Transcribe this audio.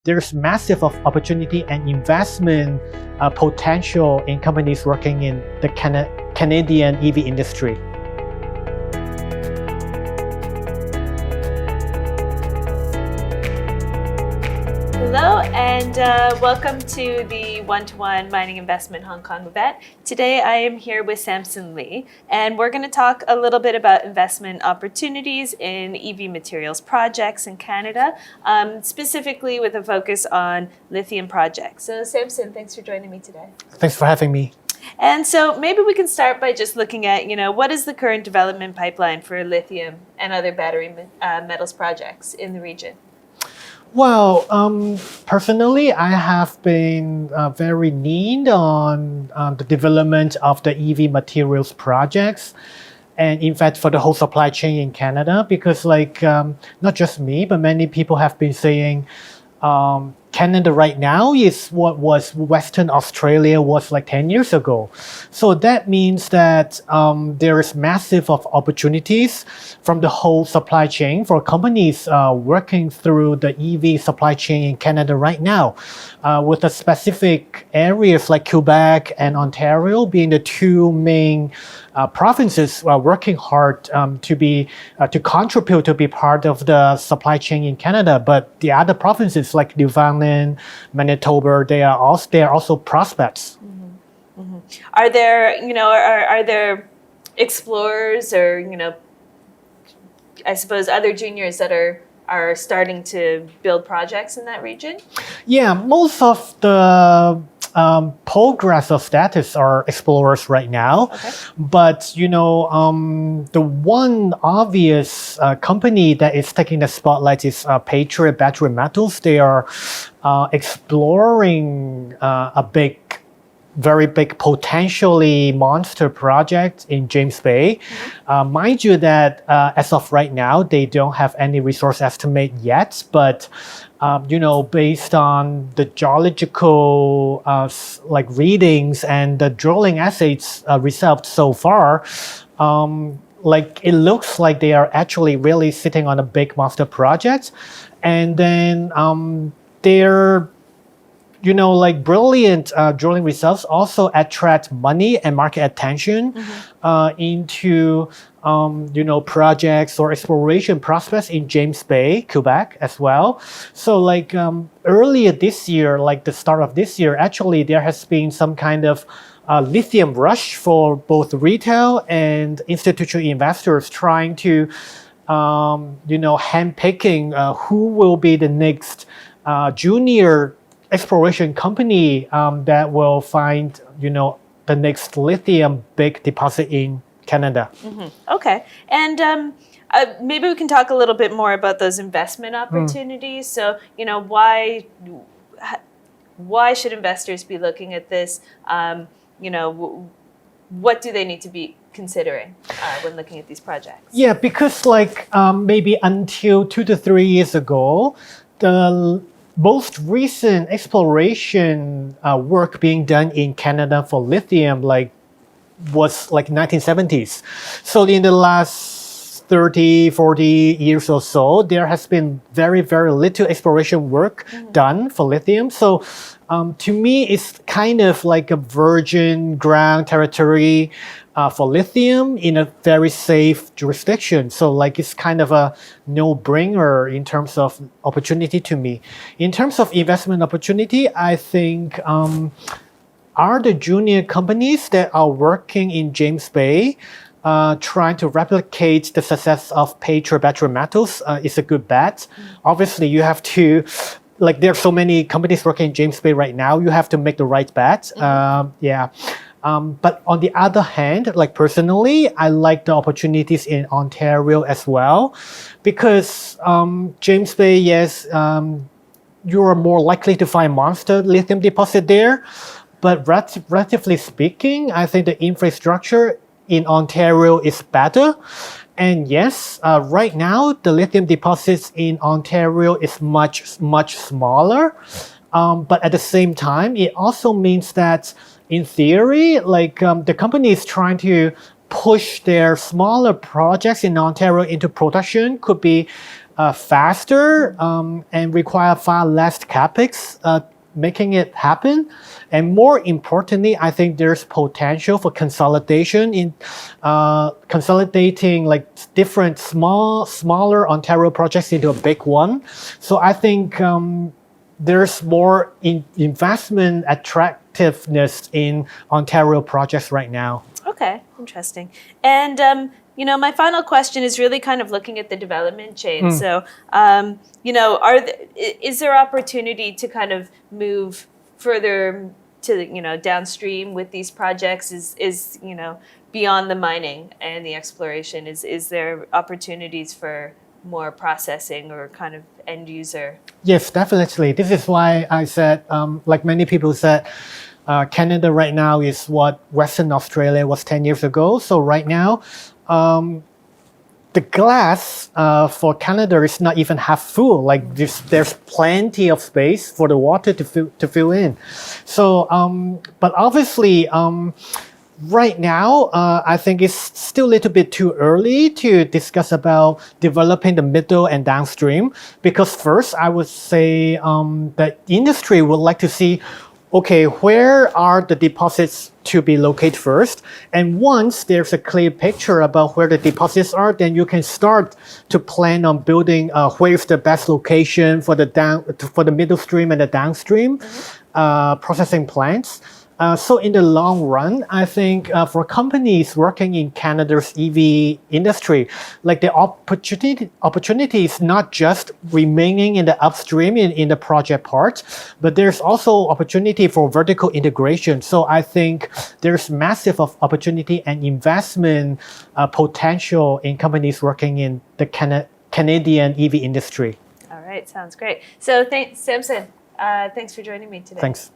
there's massive of opportunity and investment potential in companies working in the Canadian EV industry. Hello and welcome to the One-to-One Mining Investment Hong Kong event. Today I am here with Samson Lee, and we're going to talk a little bit about investment opportunities in EV materials projects in Canada, specifically with a focus on lithium projects. So Samson, thanks for joining me today. Thanks for having me. And so maybe we can start by just looking at, what is the current development pipeline for lithium and other battery metals projects in the region? Well, personally, I have been very lean on the development of the EV materials projects, and in fact for the whole supply chain in Canada, because not just me, but many people have been saying Canada right now is what was Western Australia was 10 years ago. So that means that there is massive of opportunities from the whole supply chain for companies working through the EV supply chain in Canada right now, with the specific areas like Quebec and Ontario being the two main provinces working hard to contribute to be part of the supply chain in Canada. But the other provinces like Newfoundland, Manitoba, they are also prospects. Mm-hmm. Mm-hmm. Are there are there explorers or I suppose other juniors that are starting to build projects in that region? Yeah, most of the progress of status are explorers right now. Okay. But the one obvious company that is taking the spotlight is Patriot Battery Metals. They are exploring very big, potentially monster project in James Bay. Mm-hmm. Mind you that as of right now, they don't have any resource estimate yet, but based on the geological readings and the drilling assays results so far, it looks like they are actually really sitting on a big monster project. And then their brilliant drilling results also attract money and market attention into projects or exploration prospects in James Bay, Quebec as well. So earlier this year, the start of this year, actually there has been some kind of lithium rush for both retail and institutional investors trying to handpicking who will be the next junior exploration company that will find the next lithium big deposit in Canada. Mm-hmm. Okay, and maybe we can talk a little bit more about those investment opportunities. So why should investors be looking at this? What do they need to be considering when looking at these projects? Yeah, because maybe until 2 to 3 years ago, the most recent exploration work being done in Canada for lithium was 1970s. So in the last 30, 40 years or so, there has been very, very little exploration work done for lithium. So to me, it's kind of like a virgin ground territory for lithium in a very safe jurisdiction. So it's kind of a no-brainer in terms of opportunity to me. In terms of investment opportunity, I think are the junior companies that are working in James Bay trying to replicate the success of Patriot Battery Metals is a good bet. Obviously, you have to there are so many companies working in James Bay right now, you have to make the right bet. But on the other hand, personally, I like the opportunities in Ontario as well, because James Bay, yes, you are more likely to find monster lithium deposit there. But relatively speaking, I think the infrastructure in Ontario is better. And yes, right now, the lithium deposits in Ontario is much, much smaller. But at the same time, it also means that in theory, the company is trying to push their smaller projects in Ontario into production could be faster and require far less capex, making it happen. And more importantly, I think there's potential for consolidation in consolidating like different smaller Ontario projects into a big one. So I think there's more investment attractiveness in Ontario projects right now. Okay, interesting. And my final question is really kind of looking at the development chain. So, is there opportunity to kind of move further to downstream with these projects? Is beyond the mining and the exploration? Is there opportunities for more processing or kind of end user? Yes, definitely. This is why I said, like many people said, Canada right now is what Western Australia was 10 years ago. So right now, the glass for Canada is not even half full. Like there's plenty of space for the water to fill in. So, but obviously, right now, I think it's still a little bit too early to discuss about developing the middle and downstream, because first I would say the industry would like to see, okay, where are the deposits to be located first? And once there's a clear picture about where the deposits are, then you can start to plan on building where's the best location for the middle stream and the downstream processing plants. So in the long run, I think for companies working in Canada's EV industry, like the opportunity is not just remaining in the upstream in the project part, but there's also opportunity for vertical integration. So I think there's massive opportunity and investment potential in companies working in the Canadian EV industry. All right, sounds great. So thanks, Samson. Thanks for joining me today. Thanks.